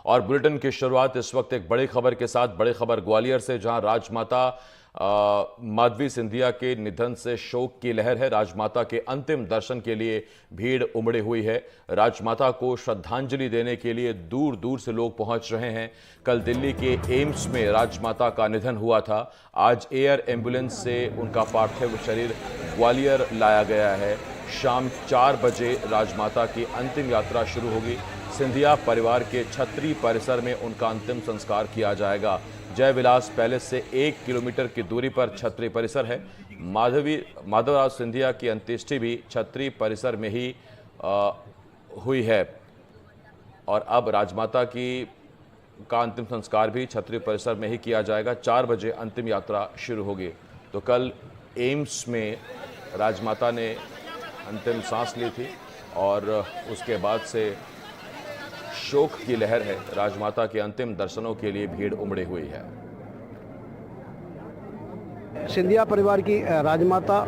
और बुलेटिन की शुरुआत इस वक्त एक बड़ी खबर के साथ। बड़ी खबर ग्वालियर से, जहां राजमाता माधवी सिंधिया के निधन से शोक की लहर है। राजमाता के अंतिम दर्शन के लिए भीड़ उमड़ी हुई है। राजमाता को श्रद्धांजलि देने के लिए दूर दूर से लोग पहुंच रहे हैं। कल दिल्ली के एम्स में राजमाता का निधन हुआ था। आज एयर एम्बुलेंस से उनका पार्थिव शरीर ग्वालियर लाया गया है। शाम 4 बजे राजमाता की अंतिम यात्रा शुरू होगी। सिंधिया परिवार के छत्री परिसर में उनका अंतिम संस्कार किया जाएगा। जय विलास पैलेस से 1 किलोमीटर की दूरी पर छत्री परिसर है। माधवराव सिंधिया की अंत्येष्टि भी छत्री परिसर में ही हुई है और अब राजमाता का अंतिम संस्कार भी छत्री परिसर में ही किया जाएगा। 4 बजे अंतिम यात्रा शुरू होगी। तो कल एम्स में राजमाता ने अंतिम सांस ली थी और उसके बाद से शोक की लहर है। राजमाता के अंतिम दर्शनों के लिए भीड़ उमड़ी हुई है। सिंधिया परिवार की राजमाता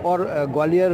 और ग्वालियर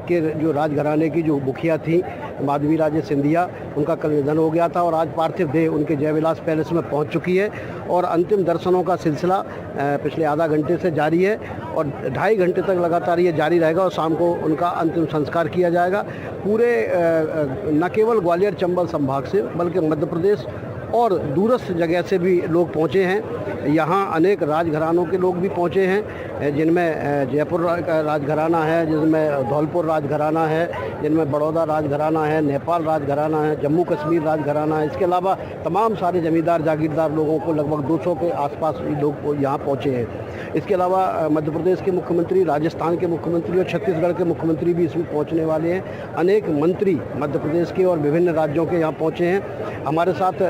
के जो राजघराने की जो मुखिया थी माधवी राजे सिंधिया, उनका कल निधन हो गया था और आज पार्थिव देह उनके जय विलास पैलेस में पहुंच चुकी है और अंतिम दर्शनों का सिलसिला पिछले आधा घंटे से जारी है और 2.5 घंटे तक लगातार ये जारी रहेगा और शाम को उनका अंतिम संस्कार किया जाएगा। पूरे न केवल ग्वालियर चंबल संभाग से बल्कि मध्य प्रदेश और दूरस्थ जगह से भी लोग पहुँचे हैं। यहाँ अनेक राजघरानों के लोग भी पहुँचे हैं, जिनमें जयपुर का राजघराना है, जिसमें धौलपुर राजघराना है, जिनमें बड़ौदा राजघराना है, नेपाल राजघराना है, जम्मू कश्मीर राजघराना है। इसके अलावा तमाम सारे जमींदार जागीरदार लोगों को लगभग 200 के आसपास लोग यहाँ पहुँचे हैं। इसके अलावा मध्य प्रदेश के मुख्यमंत्री, राजस्थान के मुख्यमंत्री और छत्तीसगढ़ के मुख्यमंत्री भी इसमें पहुँचने वाले हैं। अनेक मंत्री मध्य प्रदेश के और विभिन्न राज्यों के यहाँ पहुँचे हैं। हमारे साथ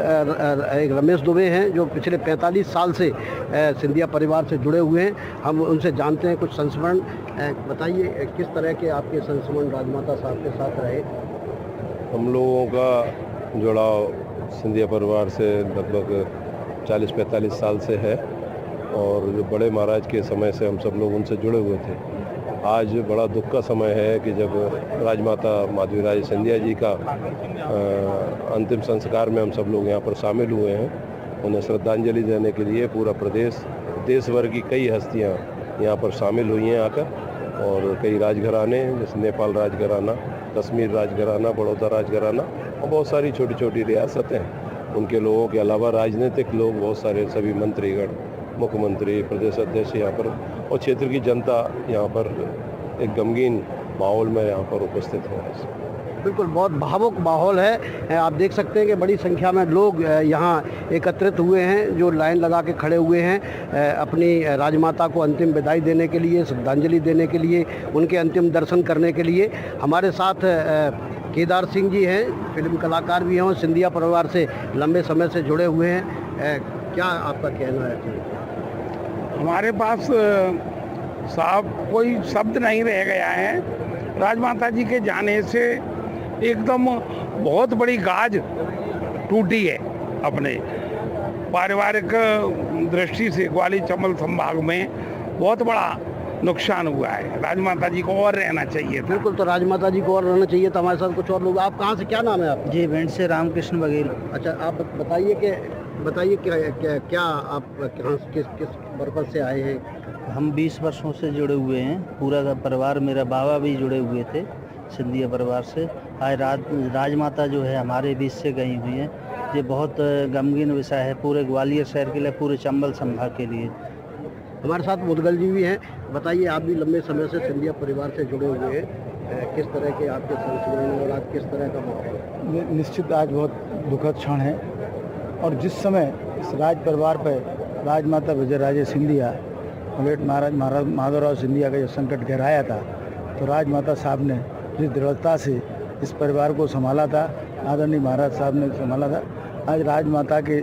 एक रमेश दुबे हैं जो पिछले 45 साल से सिंधिया परिवार से जुड़े हुए हैं। हम उनसे जानते हैं कुछ संस्मरण। बताइए किस तरह के आपके संस्मरण राजमाता साहब के साथ रहे? हम लोगों का जुड़ाव सिंधिया परिवार से लगभग 40-45 साल से है और जो बड़े महाराज के समय से हम सब लोग उनसे जुड़े हुए थे। आज बड़ा दुख का समय है कि जब राजमाता माधवी राजे सिंधिया जी का अंतिम संस्कार में हम सब लोग यहाँ पर शामिल हुए हैं। उन्हें श्रद्धांजलि देने के लिए पूरा प्रदेश, देश भर की कई हस्तियाँ यहाँ पर शामिल हुई हैं आकर और कई राजघराने जैसे नेपाल राजघराना, कश्मीर राजघराना, बड़ौदा राजघराना और बहुत सारी छोटी छोटी रियासतें, उनके लोगों के अलावा राजनीतिक लोग, बहुत सारे सभी मंत्रीगण, मुख्यमंत्री, प्रदेश अध्यक्ष यहाँ पर और क्षेत्र की जनता यहाँ पर एक गमगीन माहौल में यहाँ पर उपस्थित है। बिल्कुल, बहुत भावुक माहौल है। आप देख सकते हैं कि बड़ी संख्या में लोग यहाँ एकत्रित हुए हैं, जो लाइन लगा के खड़े हुए हैं अपनी राजमाता को अंतिम विदाई देने के लिए, श्रद्धांजलि देने के लिए, उनके अंतिम दर्शन करने के लिए। हमारे साथ केदार सिंह जी हैं, फिल्म कलाकार भी हैं और सिंधिया परिवार से लंबे समय से जुड़े हुए हैं। क्या आपका कहना है? हमारे पास साहब कोई शब्द नहीं रह गया है। राजमाता जी के जाने से एकदम बहुत बड़ी गाज टूटी है। अपने पारिवारिक दृष्टि से ग्वालियर चंबल संभाग में बहुत बड़ा नुकसान हुआ है। राजमाता जी को और रहना चाहिए था। बिल्कुल, तो राजमाता जी को और रहना चाहिए था। हमारे साथ कुछ और लोग। आप कहाँ से, क्या नाम है आपका? जी, भिंड से रामकृष्ण बघेल। अच्छा, आप बताइए क्या आप किस पर्पज से आए हैं? हम 20 वर्षों से जुड़े हुए हैं, पूरा का परिवार, मेरा बाबा भी जुड़े हुए थे सिंधिया परिवार से। आज राजमाता जो है हमारे बीच से गई हुई हैं। ये बहुत गमगीन विषय है पूरे ग्वालियर शहर के लिए, पूरे चंबल संभाग के लिए। हमारे साथ मुदगल जी भी हैं। बताइए, आप भी लंबे समय से सिंधिया परिवार से जुड़े हुए हैं, किस तरह के आपके संस्मरण और आज किस तरह का माहौल? निश्चित आज बहुत दुखद क्षण है और जिस समय इस राज परिवार पर राजमाता विजय राजे सिंधिया, महाराज माधवराव सिंधिया का जो संकट गहराया था, तो राजमाता साहब ने जिस दृढ़ता से इस परिवार को संभाला था, आदरणीय महाराज साहब ने संभाला था, आज राजमाता के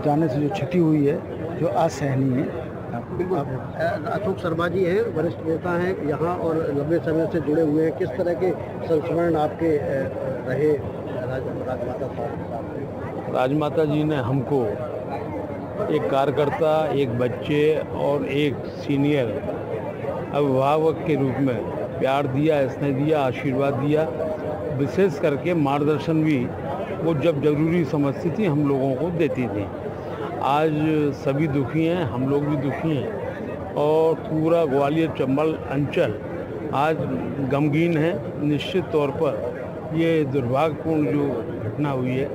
जाने से जो क्षति हुई है जो असहनीय है। बिल्कुल। अशोक शर्मा जी हैं, वरिष्ठ नेता हैं यहाँ और लंबे समय से जुड़े हुए हैं। किस तरह के संस्मरण आपके रहे राजमाता साहब? राजमाता जी ने हमको एक कार्यकर्ता, एक बच्चे और एक सीनियर अभिभावक के रूप में प्यार दिया, स्नेह दिया, आशीर्वाद दिया। विशेष करके मार्गदर्शन भी वो जब ज़रूरी समझती थी हम लोगों को देती थी। आज सभी दुखी हैं, हम लोग भी दुखी हैं और पूरा ग्वालियर चंबल अंचल आज गमगीन है। निश्चित तौर पर ये दुर्भाग्यपूर्ण जो घटना हुई है,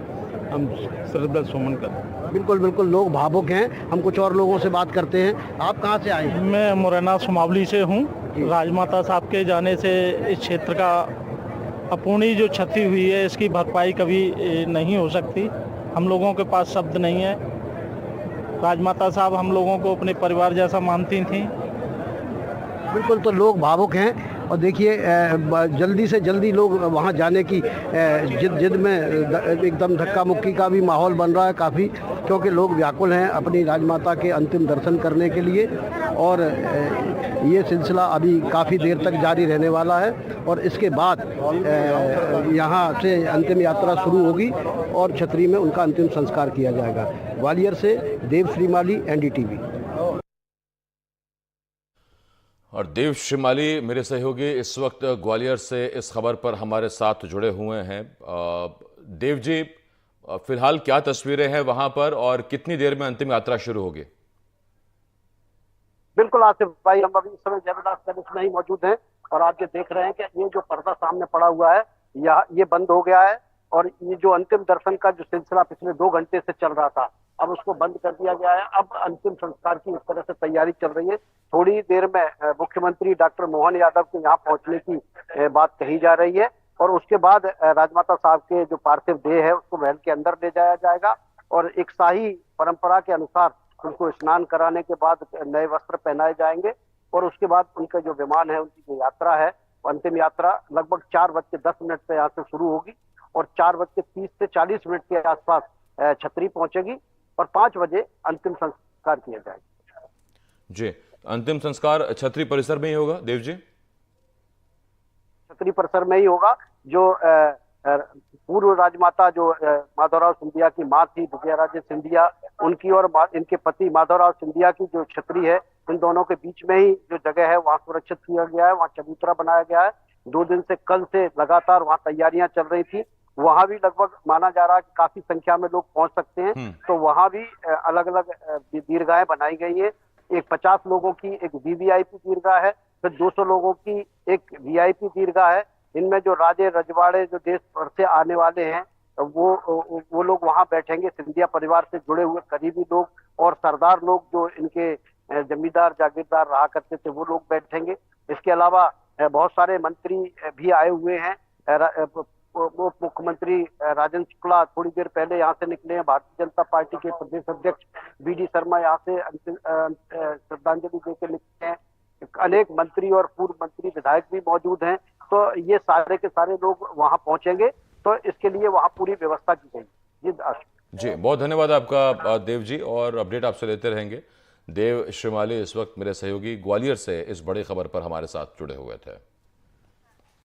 हम श्रद्धा सुमन करते हैं। बिल्कुल बिल्कुल, लोग भावुक हैं। हम कुछ और लोगों से बात करते हैं। आप कहाँ से आए हैं? मैं मुरैना सुमावली से हूँ। राजमाता साहब के जाने से इस क्षेत्र का अपूर्णी जो क्षति हुई है, इसकी भरपाई कभी नहीं हो सकती। हम लोगों के पास शब्द नहीं है। राजमाता साहब हम लोगों को अपने परिवार जैसा मानती थीं। बिल्कुल, तो लोग भावुक हैं। और देखिए, जल्दी से जल्दी लोग वहाँ जाने की जिद में एकदम धक्का मुक्की का भी माहौल बन रहा है काफ़ी, क्योंकि लोग व्याकुल हैं अपनी राजमाता के अंतिम दर्शन करने के लिए। और ये सिलसिला अभी काफ़ी देर तक जारी रहने वाला है और इसके बाद यहाँ से अंतिम यात्रा शुरू होगी और छतरी में उनका अंतिम संस्कार किया जाएगा। ग्वालियर से देव श्रीमाली, NDTV। और देव श्रीमाली मेरे सहयोगी इस वक्त ग्वालियर से इस खबर पर हमारे साथ जुड़े हुए हैं। देव जी, फिलहाल क्या तस्वीरें हैं वहां पर और कितनी देर में अंतिम यात्रा शुरू होगी? बिल्कुल आसिफ भाई, हम अभी इस समय जयविलास पैलेस में ही मौजूद हैं और आप ये देख रहे हैं कि ये जो पर्दा सामने पड़ा हुआ है ये बंद हो गया है और ये जो अंतिम दर्शन का जो सिलसिला पिछले 2 घंटे से चल रहा था, अब उसको बंद कर दिया गया है। अब अंतिम संस्कार की इस तरह से तैयारी चल रही है। थोड़ी देर में मुख्यमंत्री डॉक्टर मोहन यादव के यहाँ पहुंचने की बात कही जा रही है और उसके बाद राजमाता साहब के जो पार्थिव देह है उसको महल के अंदर ले जाया जाएगा और एक शाही परंपरा के अनुसार उनको स्नान कराने के बाद नए वस्त्र पहनाए जाएंगे और उसके बाद उनका जो विमान है, उनकी जो यात्रा है, अंतिम यात्रा लगभग 4:10 पे यहाँ से शुरू होगी और 4:30 से 40 मिनट के आसपास छतरी पहुंचेगी और 5 बजे अंतिम संस्कार किया जाएगा। जी, अंतिम संस्कार छतरी परिसर में ही होगा देव जी? छतरी परिसर में ही होगा। जो पूर्व राजमाता जो माधवराव सिंधिया की मां थी, विजयाराजे सिंधिया, उनकी और इनके पति माधवराव सिंधिया की जो छतरी है, इन दोनों के बीच में ही जो जगह है वहां सुरक्षित किया गया है, वहां चबूतरा बनाया गया है। 2 दिन से कल से लगातार वहां तैयारियां चल रही थी। वहां भी लगभग माना जा रहा है कि काफी संख्या में लोग पहुंच सकते हैं, तो वहां भी अलग अलग दीर्घाएं बनाई गई है। एक 50 लोगों की एक VVIP दीर्घा है, फिर 200 लोगों की एक VIP दीर्घा है। इनमें जो राजे रजवाड़े जो देश भर से आने वाले हैं वो लोग वहां बैठेंगे। सिंधिया परिवार से जुड़े हुए करीबी लोग और सरदार लोग जो इनके जमींदार जागीरदार रहा करते थे वो लोग बैठेंगे। इसके अलावा बहुत सारे मंत्री भी आए हुए हैं। मुख्यमंत्री राजेंद्र शुक्ला थोड़ी देर पहले यहाँ से निकले हैं। भारतीय जनता पार्टी के प्रदेश अध्यक्ष BD शर्मा यहाँ से श्रद्धांजलि देकर निकले हैं। अनेक मंत्री और पूर्व मंत्री विधायक भी मौजूद हैं। तो ये सारे के सारे लोग वहां पहुंचेंगे, तो इसके लिए वहां पूरी व्यवस्था की गई। जी, बहुत धन्यवाद आपका देव जी, और अपडेट आपसे लेते रहेंगे। देव श्रीमाली इस वक्त मेरे सहयोगी ग्वालियर से इस बड़ी खबर पर हमारे साथ जुड़े हुए थे।